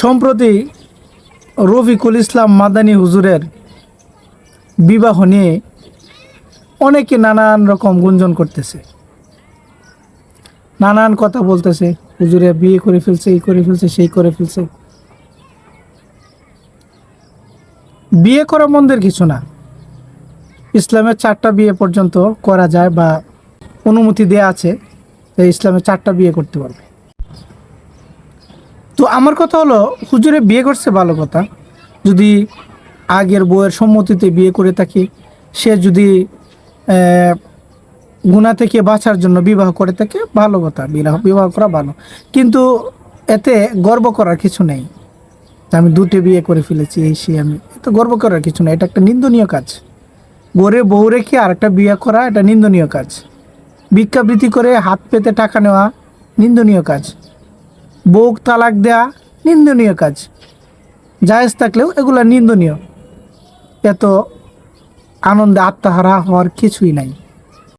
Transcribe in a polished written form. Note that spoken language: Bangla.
সম্প্রতি রফিকুল ইসলাম মাদানী হুজুরের বিবাহ নিয়ে অনেকে নানান রকম গুঞ্জন করতেছে, নানান কথা বলতেছে। হুজুরে বিয়ে করে ফেলছে, এই করে ফেলছে, সেই করে ফেলছে। বিয়ে করা মন্দের কিছু না। ইসলামের 4টা বিয়ে পর্যন্ত করা যায় বা অনুমতি দেয়া আছে, যে ইসলামে 4টা বিয়ে করতে পারবে। তো আমার কথা হলো, হুজুরে বিয়ে করছে ভালো কথা, যদি আগের বউয়ের সম্মতিতে বিয়ে করে থাকে, সে যদি গুনাহ থেকে বাঁচার জন্য বিবাহ করে থাকে, ভালো কথা, বিবাহ করা ভালো। কিন্তু এতে গর্ব করার কিছু নেই যে আমি 2টে বিয়ে করে ফেলেছি, এই সে। আমি এতে গর্ব করার কিছু নেই, এটা একটা নিন্দনীয় কাজ। গড়ে বউ রেখে আরেকটা বিয়ে করা এটা নিন্দনীয় কাজ। ভিক্ষাবৃত্তি করে হাত পেতে টাকা নেওয়া নিন্দনীয় কাজ। বউ তালাক দেয়া নিন্দনীয় কাজ। জায়েজ থাকলেও এগুলা নিন্দনীয়। এত আনন্দে আত্মহারা হওয়ার কিছুই নাই।